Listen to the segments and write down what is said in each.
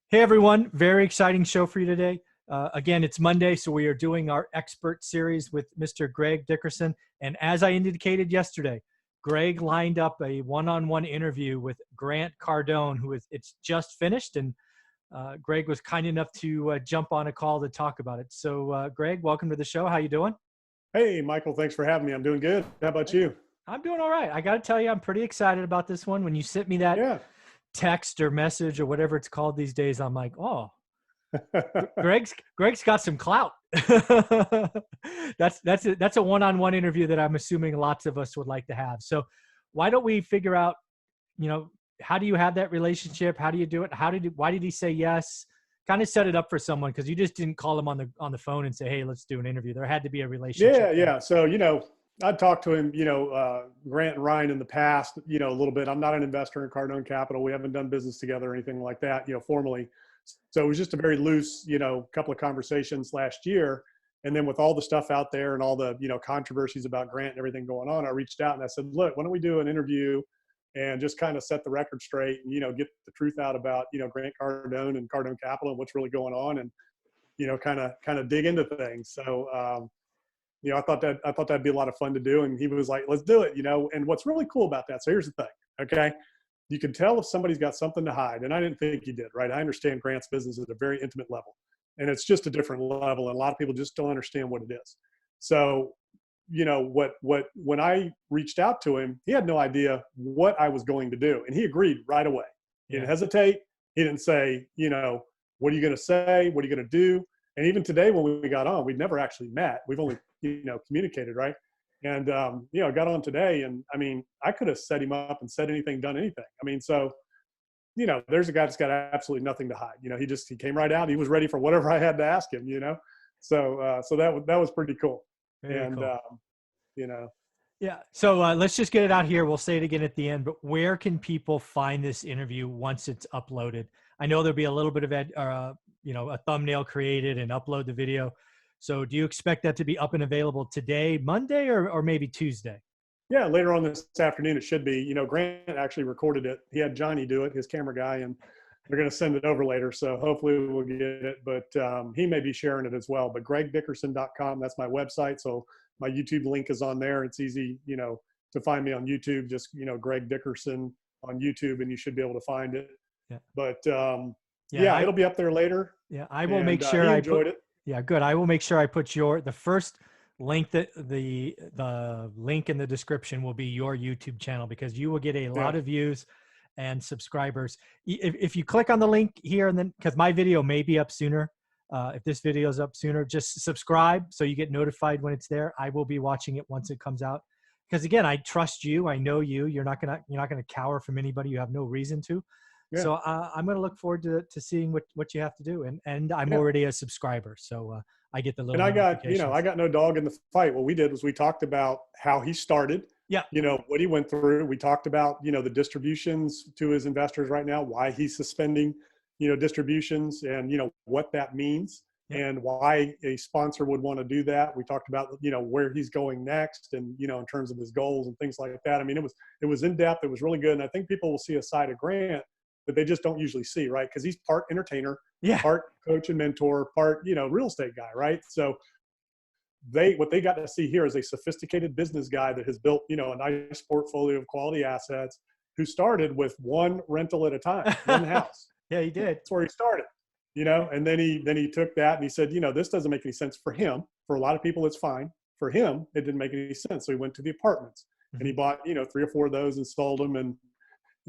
Hey everyone, very exciting show for you today. Again, it's Monday, so we are doing our expert series with Mr. Greg Dickerson. And as I indicated yesterday, Greg lined up a one-on-one interview with Grant Cardone, it's just finished. And Greg was kind enough to jump on a call to talk about it. So Greg, welcome to the show. How you doing? Hey, Michael, thanks for having me. I'm doing good. How about you? I'm doing all right. I got to tell you, I'm pretty excited about this one. When you sent me that Yeah. text or message or whatever it's called these days, I'm like, oh, Greg's got some clout. That's a one-on-one interview that I'm assuming lots of us would like to have. So why don't we figure out, how do you have that relationship? How do you do it? Why did he say yes? Kind of set it up for someone, because you just didn't call him on the phone and say, hey, let's do an interview. There had to be a relationship. Yeah. So, I'd talked to him, Grant and Ryan in the past, a little bit. I'm not an investor in Cardone Capital. We haven't done business together or anything like that, formally. So it was just a very loose, couple of conversations last year. And then with all the stuff out there and all the, controversies about Grant and everything going on, I reached out and I said, look, why don't we do an interview and just kind of set the record straight and, get the truth out about, Grant Cardone and Cardone Capital and what's really going on, and, kind of dig into things. So, I thought that'd be a lot of fun to do. And he was like, let's do it, and what's really cool about that. So here's the thing. Okay. You can tell if somebody's got something to hide. And I didn't think he did, right? I understand Grant's business at a very intimate level, and it's just a different level. And a lot of people just don't understand what it is. So, when I reached out to him, he had no idea what I was going to do. And he agreed right away. He didn't hesitate. He didn't say, what are you going to say? What are you going to do? And even today, when we got on, we'd never actually met. We've only, communicated, right? And, got on today. And I mean, I could have set him up and said anything, done anything. I mean, so, there's a guy that's got absolutely nothing to hide. He came right out. He was ready for whatever I had to ask him, So that was pretty cool. Very cool. Yeah. So let's just get it out here. We'll say it again at the end, but where can people find this interview once it's uploaded? I know there'll be a little bit of a thumbnail created and upload the video. So do you expect that to be up and available today, Monday, or maybe Tuesday? Yeah, later on this afternoon it should be. Grant actually recorded it. He had Johnny do it, his camera guy, and they're going to send it over later. So hopefully we'll get it, but he may be sharing it as well. But gregdickerson.com, that's my website. So my YouTube link is on there. It's easy, to find me on YouTube. Just, Greg Dickerson on YouTube, and you should be able to find it. Yeah. But it'll be up there later. Yeah, I will make sure I enjoyed it. Yeah, good. I will make sure I put the first link, that the link in the description will be your YouTube channel, because you will get a lot of views and subscribers. If you click on the link here, and then, because my video may be up sooner, if this video is up sooner, just subscribe so you get notified when it's there. I will be watching it once it comes out, because again, I trust you. I know you. You're not gonna cower from anybody. You have no reason to. Yeah. So I'm going to look forward to seeing what you have to do. And I'm already a subscriber. So I get the little notifications. I got no dog in the fight. What we did was we talked about how he started, what he went through. We talked about, the distributions to his investors right now, why he's suspending, distributions, and, what that means and why a sponsor would want to do that. We talked about, where he's going next and, in terms of his goals and things like that. I mean, it was in depth. It was really good. And I think people will see a side of Grant that they just don't usually see, right? Because he's part entertainer, part coach and mentor, part, real estate guy, right? So what they got to see here is a sophisticated business guy that has built, a nice portfolio of quality assets, who started with one rental at a time, one house. Yeah, he did. That's where he started, and then he took that and he said, this doesn't make any sense for him. For a lot of people, it's fine. For him, it didn't make any sense. So he went to the apartments and he bought, 3 or 4 of those and sold them. And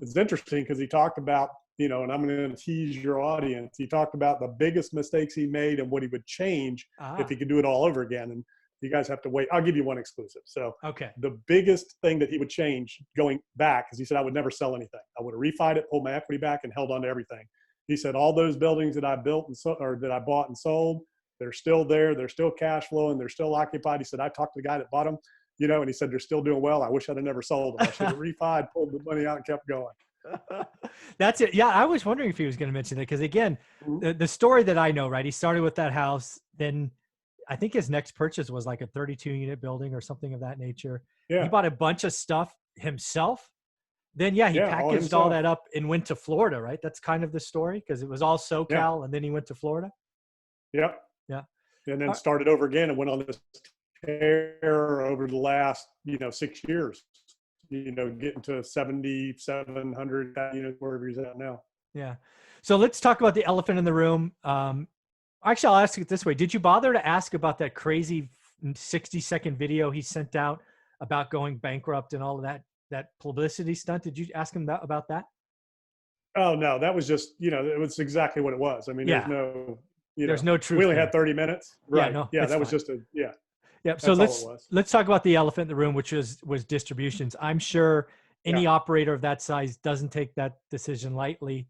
it's interesting because he talked about, and I'm going to tease your audience. He talked about the biggest mistakes he made and what he would change if he could do it all over again. And you guys have to wait. I'll give you one exclusive. So the biggest thing that he would change going back is he said, I would never sell anything. I would have refied it, pulled my equity back, and held on to everything. He said, all those buildings that I built or that I bought and sold, they're still there. They're still cash flowing. They're still occupied. He said, I talked to the guy that bought them. And he said, they're still doing well. I wish I'd have never sold them. I should have refied, pulled the money out, and kept going. That's it. Yeah, I was wondering if he was going to mention that, because again, the story that I know, right? He started with that house. Then I think his next purchase was like a 32-unit building or something of that nature. Yeah. He bought a bunch of stuff himself. then yeah, he Yeah, all packaged all himself. that up and went to Florida, right? That's kind of the story, because it was all Yeah. SoCal and then he went to Florida. Yep. Yeah. And then started over again and went on this tear over the last, 6 years, getting to 7,700 units, wherever he's at now. Yeah. So let's talk about the elephant in the room. Actually, I'll ask it this way. Did you bother to ask about that crazy 60-second video he sent out about going bankrupt and all of that publicity stunt? Did you ask him about that? Oh, no, that was just, it was exactly what it was. I mean, Yeah. there's no no truth we only there. had 30 minutes. Yeah, Right. no, Yeah. it's That was fine. just Yep. So that's all it was. let's talk about the elephant in the room, which was distributions. I'm sure any operator of that size doesn't take that decision lightly.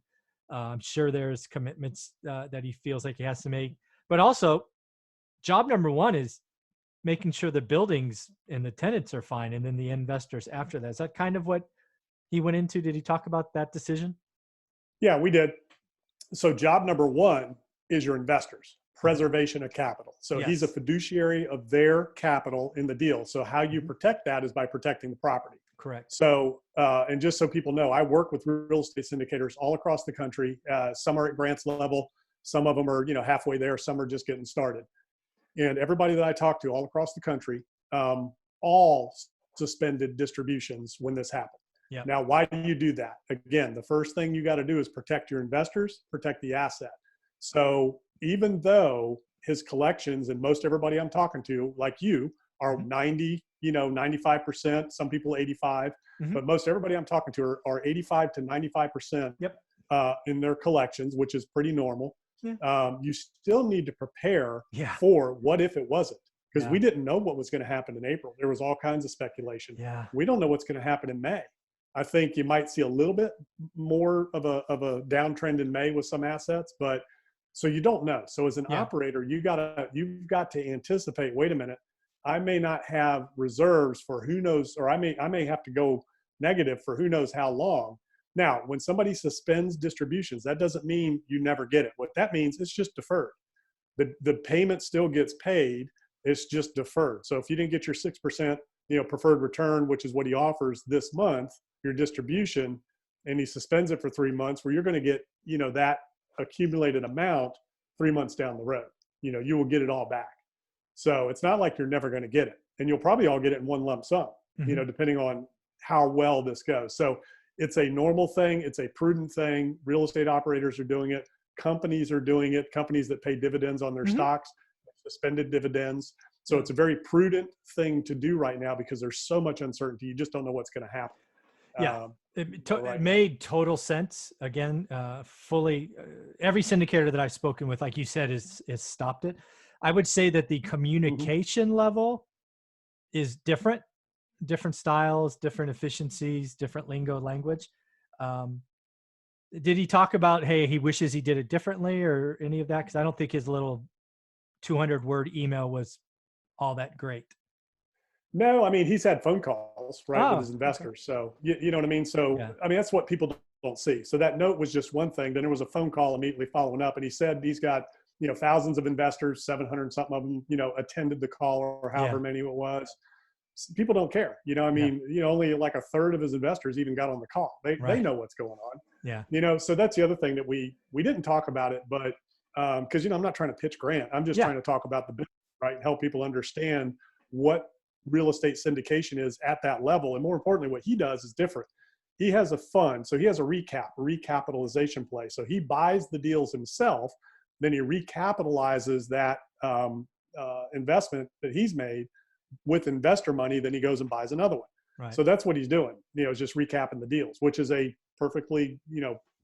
I'm sure there's commitments that he feels like he has to make, but also job number one is making sure the buildings and the tenants are fine, and then the investors after that. Is that kind of what he went into? Did he talk about that decision? Yeah, we did. So job number one is your investors, preservation of capital. So he's a Yes. fiduciary of their capital in the deal. So how you protect that is by protecting the property. Correct. So, and just so people know, I work with real estate syndicators all across the country. Some are at grants level. Some of them are, halfway there. Some are just getting started. And everybody that I talk to all across the country, all suspended distributions when this happened. Yep. Now, why do you do that? Again, the first thing you got to do is protect your investors, protect the asset. So even though his collections, and most everybody I'm talking to, like you, are 90, 95%, some people 85, but most everybody I'm talking to are 85 to 95% in their collections, which is pretty normal. You still need to prepare for what if it wasn't, because we didn't know what was going to happen in April. There was all kinds of speculation. We don't know what's going to happen in May. I think you might see a little bit more of a downtrend in May with some assets, but so you don't know. So as an operator, you've got to anticipate, wait a minute, I may not have reserves for who knows, or I may have to go negative for who knows how long. Now, when somebody suspends distributions, that doesn't mean you never get it. What that means, it's just deferred. The payment still gets paid. It's just deferred. So if you didn't get your 6%, preferred return, which is what he offers this month, your distribution, and he suspends it for 3 months, where you're going to get, that accumulated amount 3 months down the road. You will get it all back. So it's not like you're never going to get it, and you'll probably all get it in one lump sum, depending on how well this goes. So it's a normal thing. It's a prudent thing. Real estate operators are doing it. Companies are doing it. Companies that pay dividends on their stocks, suspended dividends. So it's a very prudent thing to do right now, because there's so much uncertainty. You just don't know what's going to happen. It made total sense. Again, fully, every syndicator that I've spoken with, like you said, is stopped it. I would say that the communication level is different styles, different efficiencies, different lingo, language. Did he talk about, hey, he wishes he did it differently or any of that? Because I don't think his little 200-word email was all that great. No, I mean, he's had phone calls, right, with his investors. Okay. So, you know what I mean? So, I mean, that's what people don't see. So that note was just one thing. Then there was a phone call immediately following up. And he said he's got, thousands of investors, 700 something of them, attended the call, or however many it was. People don't care. I mean, only like a third of his investors even got on the call. They know what's going on. Yeah. So that's the other thing that we didn't talk about it, but because, I'm not trying to pitch Grant. I'm just trying to talk about the business, right? And help people understand what real estate syndication is at that level. And more importantly, what he does is different. He has a fund. So he has a recapitalization play. So he buys the deals himself, then he recapitalizes that investment that he's made with investor money. Then he goes and buys another one. Right. So that's what he's doing, just recapping the deals, which is a perfectly,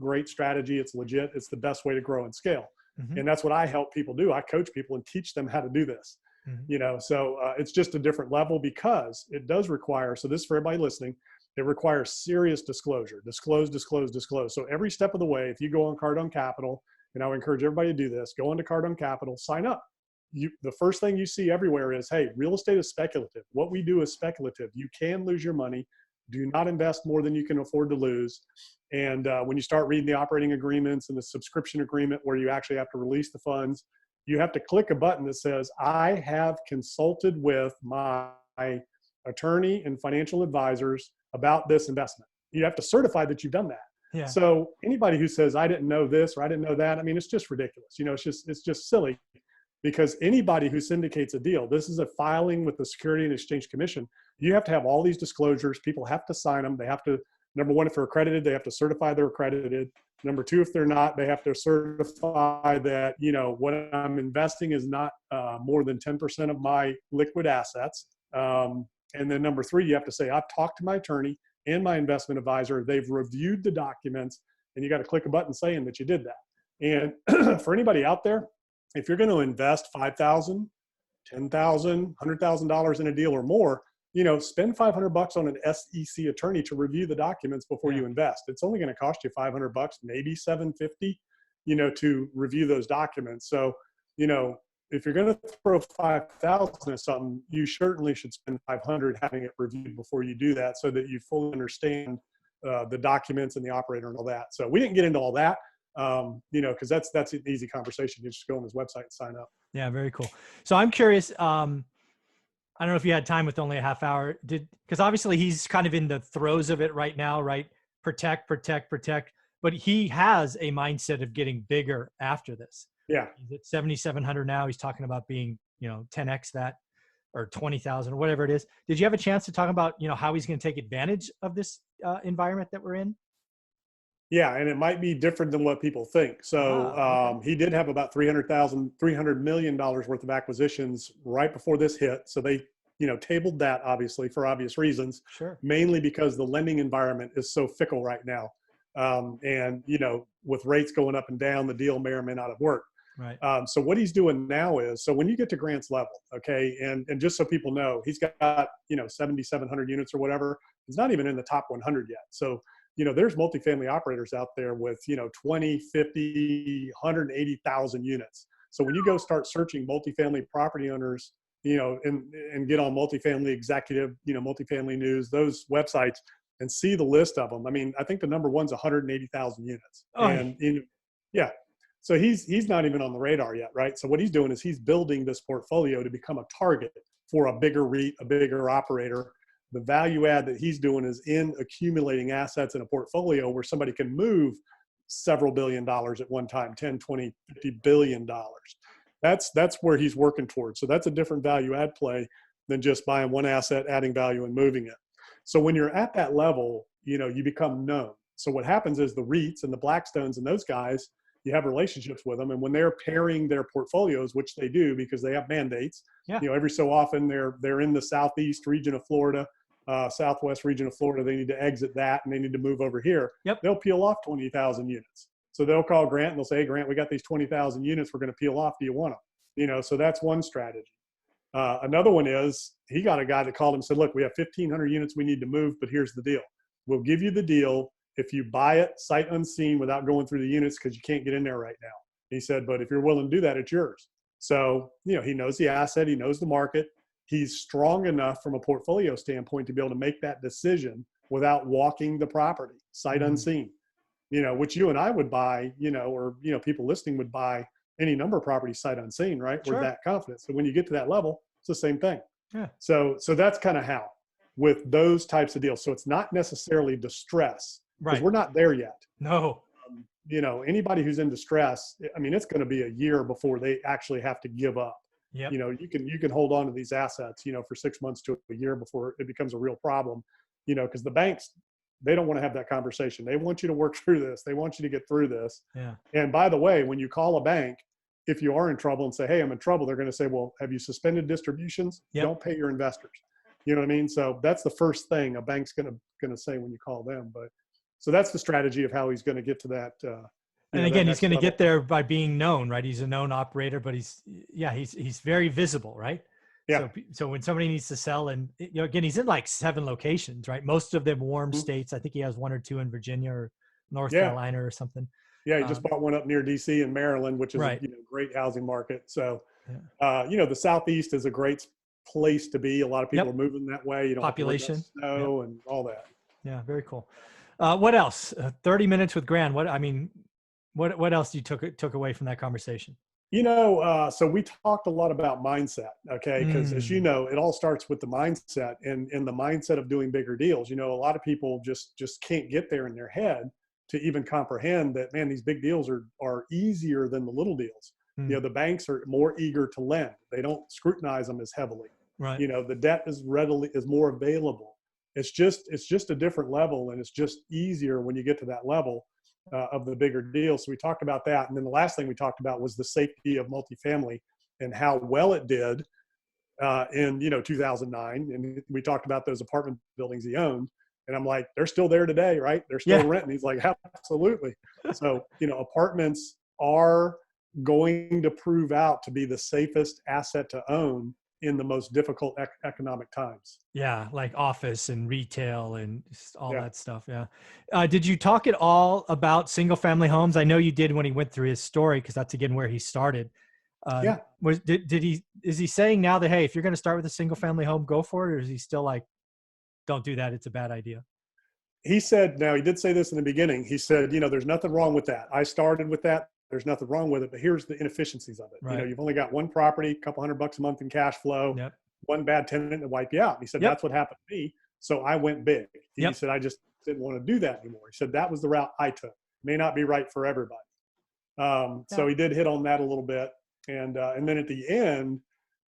great strategy. It's legit. It's the best way to grow and scale. And that's what I help people do. I coach people and teach them how to do this. So it's just a different level, because it does require, so this is for everybody listening, it requires serious disclosure, disclose. So every step of the way, if you go on Cardone Capital, and I would encourage everybody to do this, go into Cardone Capital, sign up. The first thing you see everywhere is, hey, real estate is speculative. What we do is speculative. You can lose your money. Do not invest more than you can afford to lose. And when you start reading the operating agreements and the subscription agreement, where you actually have to release the funds, you have to click a button that says, I have consulted with my attorney and financial advisors about this investment. You have to certify that you've done that. Yeah. So anybody who says, I didn't know this, or I didn't know that, I mean, it's just ridiculous. You know, it's just silly, because anybody who syndicates a deal, this is a filing with the Security and Exchange Commission. You have to have all these disclosures. People have to sign them. They have to, number one, if they're accredited, they have to certify they're accredited. Number two, if they're not, they have to certify that, you know, what I'm investing is not more than 10% of my liquid assets. And then number three, you have to say, I've talked to my attorney and my investment advisor. They've reviewed the documents, and you got to click a button saying that you did that. And for anybody out there, if you're going to invest $5,000, $10,000, $100,000 in a deal or more, you know, spend $500 on an SEC attorney to review the documents before you invest. It's only going to cost you $500, maybe $750, you know, to review those documents. So, you know, if you're going to throw $5,000 at something, you certainly should spend $500 having it reviewed before you do that, so that you fully understand the documents and the operator and all that. So we didn't get into all that, you know, because that's an easy conversation. You just go on his website and sign up. Yeah, very cool. So I'm curious. I don't know if you had time with only a half hour. Because obviously he's kind of in the throes of it right now, right? Protect, protect, protect. But he has a mindset of getting bigger after this. Yeah. He's at 7,700 now. He's talking about being, you know, 10x that, or 20,000 or whatever it is. Did you have a chance to talk about, you know, how he's going to take advantage of this environment that we're in? Yeah, and it might be different than what people think. So Okay. he did have about $300 million worth of acquisitions right before this hit. So they, you know, tabled that, obviously, for obvious reasons. Sure. Mainly because the lending environment is so fickle right now. And, you know, with rates going up and down, the deal may or may not have worked. Right. So what he's doing now is, so when you get to Grant's level, okay, and just so people know, he's got, you know, 7,700 units or whatever. He's not even in the top 100 yet. So, you know, there's multifamily operators out there with, you know, 20, 50, 180,000 units. So when you go start searching multifamily property owners, you know, and get on Multifamily Executive, you know, Multifamily News, those websites, and see the list of them. I mean, I think the number one's 180,000 units. Oh, And, you know, yeah. So he's not even on the radar yet, right? So what he's doing is he's building this portfolio to become a target for a bigger REIT, a bigger operator. The value add that he's doing is in accumulating assets in a portfolio where somebody can move several $billion at one time, 10, 20, $50 billion. That's where he's working towards. So that's a different value add play than just buying one asset, adding value and moving it. So when you're at that level, you know, you become known. So what happens is the REITs and the Blackstones and those guys, you have relationships with them. And when they're pairing their portfolios, which they do because they have mandates, you know, every so often they're in the southeast region of Florida, southwest region of Florida, they need to exit that and they need to move over here. They'll peel off 20,000 units. So they'll call Grant and they'll say, hey, Grant, we got these 20,000 units we're going to peel off. Do you want them? You know, so that's one strategy. Another one is he got a guy that called him and said, look, we have 1,500 units we need to move, but here's the deal. We'll give you the deal if you buy it sight unseen without going through the units, because you can't get in there right now. He said, but if you're willing to do that, it's yours. So, you know, he knows the asset, he knows the market. He's strong enough from a portfolio standpoint to be able to make that decision without walking the property sight unseen, you know, which you and I would buy, you know, or, you know, people listening would buy any number of properties sight unseen, right? We're that confident. So when you get to that level, it's the same thing. Yeah. So that's kind of how with those types of deals. So it's not necessarily distress, because we're not there yet. No. You know, anybody who's in distress, I mean, it's going to be a year before they actually have to give up. You know, you can hold on to these assets, you know, for 6 months to a year before it becomes a real problem, you know, because the banks, they don't want to have that conversation. They want you to work through this. They want you to get through this. Yeah. And by the way, when you call a bank, if you are in trouble and say, hey, I'm in trouble, they're going to say, well, have you suspended distributions? Don't pay your investors. You know what I mean? So that's the first thing a bank's going to say when you call them. But so that's the strategy of how he's going to get to that. And again, he's going to get there by being known, right? He's a known operator, but he's very visible, right? Yeah. So when somebody needs to sell, and you know, again, he's in like 7 locations, right? Most of them warm states. I think he has 1 or 2 in Virginia or North Carolina or something. Yeah, he just bought one up near DC and Maryland, which is a great housing market. So, you know, the Southeast is a great place to be. A lot of people are moving that way. You know, population, snow and all that. Yeah, very cool. What else? 30 minutes with Grant. What else you took away from that conversation? So we talked a lot about mindset, okay? Because as you Mm, know, it all starts with the mindset and the mindset of doing bigger deals. A lot of people just can't get there in their head to even comprehend that, man, these big deals are easier than the little deals. mm, The banks are more eager to lend. They don't scrutinize them as heavily. right. The debt is more available. It's just a different level, and it's just easier when you get to that level of the bigger deals. So we talked about that. And then the last thing we talked about was the safety of multifamily and how well it did in 2009. And we talked about those apartment buildings he owned. And I'm like, they're still there today, right? They're still Yeah. renting. He's like, absolutely. So, apartments are going to prove out to be the safest asset to own in the most difficult economic times. Yeah, like office and retail and just all Yeah. that stuff. Yeah. Did you talk at all about single family homes? I know you did when he went through his story, because that's again where he started. Yeah. Is he saying now that, hey, if you're going to start with a single family home, go for it? Or is he still like, don't do that, it's a bad idea? He said, now he did say this in the beginning. He said, there's nothing wrong with that. I started with that. There's nothing wrong with it, but here's the inefficiencies of it. Right. You've only got one property, a couple $100 a month in cash flow, Yep. one bad tenant to wipe you out. He said, Yep. that's what happened to me. So I went big. He Yep. said, I just didn't want to do that anymore. He said, that was the route I took. May not be right for everybody. Yeah. So he did hit on that a little bit. And then at the end,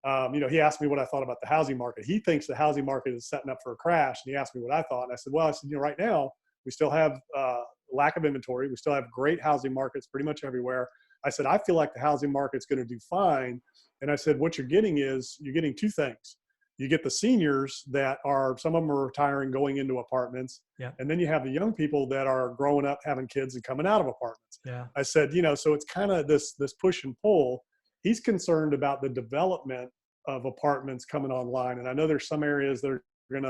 he asked me what I thought about the housing market. He thinks the housing market is setting up for a crash. And he asked me what I thought. And I said, right now we still have lack of inventory. We still have great housing markets pretty much everywhere. I said, I feel like the housing market's going to do fine. And I said, what you're getting two things. You get the seniors that some of them are retiring, going into apartments. Yeah. And then you have the young people that are growing up, having kids and coming out of apartments. Yeah. I said, so it's kind of this push and pull. He's concerned about the development of apartments coming online. And I know there's some areas that are going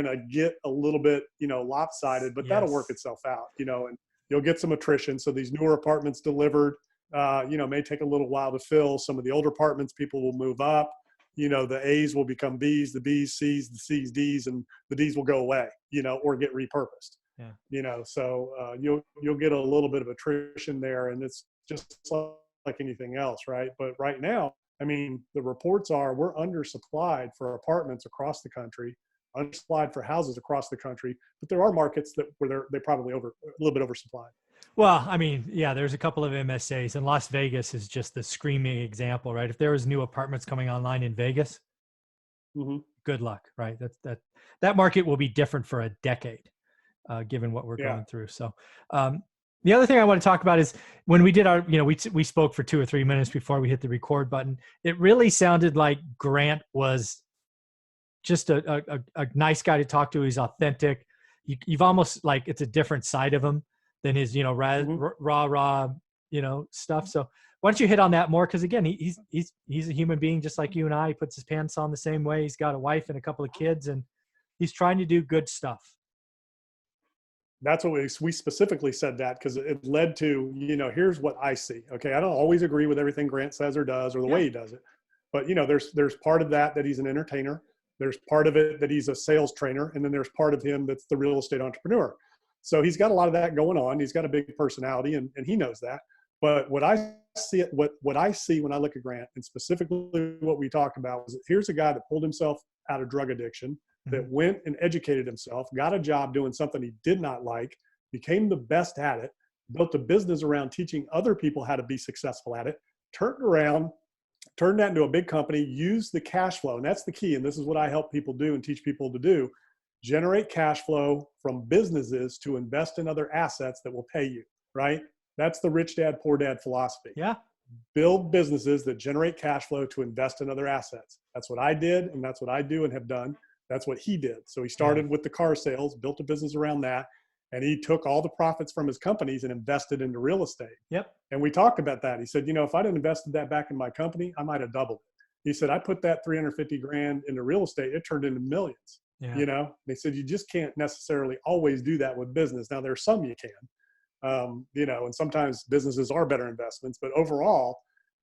to get a little bit, lopsided, but that'll work Yes. itself out, and you'll get some attrition. So these newer apartments delivered, may take a little while to fill. Some of the older apartments, people will move up. The A's will become B's, the B's, C's, the C's, D's, and the D's will go away, or get repurposed. Yeah. So you'll get a little bit of attrition there, and it's just like anything else, right? But right now, I mean, the reports are we're undersupplied for apartments across the country, undersupplied for houses across the country, but there are markets where they're probably a little bit oversupplied. Well, I mean, yeah, there's a couple of MSAs, and Las Vegas is just the screaming example, right? If there was new apartments coming online in Vegas, Mm-hmm. good luck, right? That market will be different for a decade, given what we're Yeah. going through. So, the other thing I want to talk about is when we did our, we spoke for 2 or 3 minutes before we hit the record button. It really sounded like Grant was just a nice guy to talk to. He's authentic. You've almost like it's a different side of him than his, rah, stuff. So why don't you hit on that more? Because again, he's a human being just like you and I. He puts his pants on the same way. He's got a wife and a couple of kids, and he's trying to do good stuff. That's what we specifically said that because it led to, here's what I see. Okay. I don't always agree with everything Grant says or does or the way he does it. But, there's part of that he's an entertainer. There's part of it that he's a sales trainer. And then there's part of him that's the real estate entrepreneur. So he's got a lot of that going on. He's got a big personality and he knows that. But what I see when I look at Grant, and specifically what we talked about, was that here's a guy that pulled himself out of drug addiction, that went and educated himself, got a job doing something he did not like, became the best at it, built a business around teaching other people how to be successful at it, turned that into a big company, used the cash flow. And that's the key. And this is what I help people do and teach people to do: generate cash flow from businesses to invest in other assets that will pay you, right? That's the rich dad, poor dad philosophy. Yeah. Build businesses that generate cash flow to invest in other assets. That's what I did. And that's what I do and have done. That's what he did. So he started with the car sales, built a business around that, and he took all the profits from his companies and invested into real estate. Yep. And we talked about that. He said, if I'd invested that back in my company, I might have doubled it. He said, I put that 350 grand into real estate. It turned into millions. Yeah. They said, you just can't necessarily always do that with business. Now there's some you can, and sometimes businesses are better investments, but overall,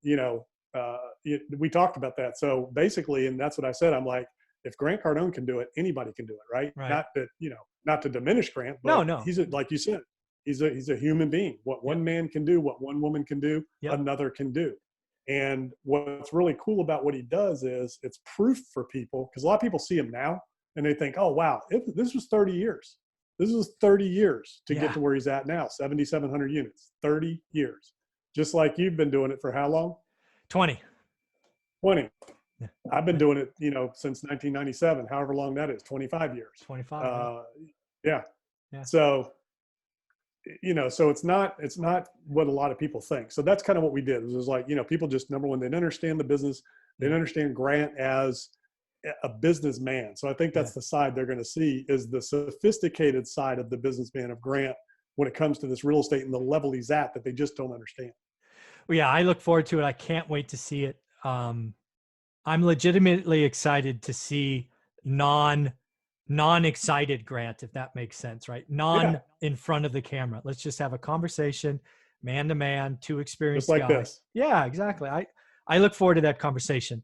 we talked about that. So basically, and that's what I said, I'm like, if Grant Cardone can do it, anybody can do it, right? Not that, not to diminish Grant, but no. he's like you said, he's a human being. What one man can do, what one woman can do, another can do. And what's really cool about what he does is it's proof for people, because a lot of people see him now and they think, oh, wow, this was 30 years. This was 30 years to get to where he's at now, 7,700 units, 30 years. Just like you've been doing it for how long? 20. 20. Yeah. I've been doing it, since 1997, however long that is, 25 years. 25. Yeah. So, so it's not what a lot of people think. So that's kind of what we did. It was like, people just, number one, they didn't understand the business. They didn't understand Grant as a businessman. So I think that's the side they're going to see, is the sophisticated side of the businessman of Grant when it comes to this real estate and the level he's at, that they just don't understand. Well, yeah, I look forward to it. I can't wait to see it. I'm legitimately excited to see non-excited Grant, if that makes sense, right? In front of the camera. Let's just have a conversation, man to man, two experienced just like guys. This. Yeah, exactly. I look forward to that conversation.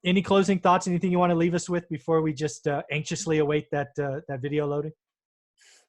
Any closing thoughts? Anything you want to leave us with before we just anxiously await that video loading?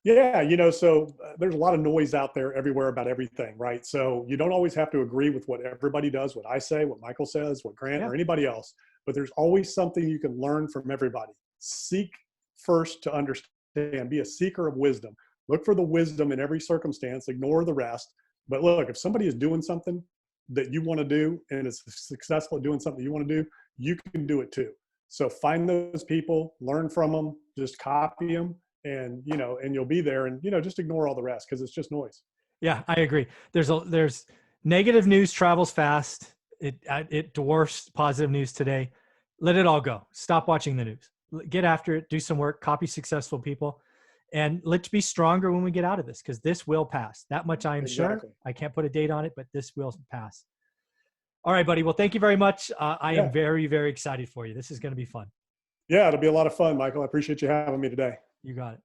Yeah, so there's a lot of noise out there everywhere about everything, right? So you don't always have to agree with what everybody does, what I say, what Michael says, what Grant or anybody else, but there's always something you can learn from everybody. Seek first to understand, be a seeker of wisdom. Look for the wisdom in every circumstance, ignore the rest. But look, if somebody is doing something that you want to do and is successful at doing something you want to do, you can do it too. So find those people, learn from them, just copy them, and you'll be there, and just ignore all the rest, because it's just noise. Yeah, I agree. There's negative news travels fast. It dwarfs positive news today. Let it all go. Stop watching the news. Get after it. Do some work. Copy successful people, and let's be stronger when we get out of this, because this will pass. That much I am sure. I can't put a date on it, but this will pass. All right, buddy. Well, thank you very much. I am very, very excited for you. This is going to be fun. Yeah, it'll be a lot of fun, Michael. I appreciate you having me today. You got it.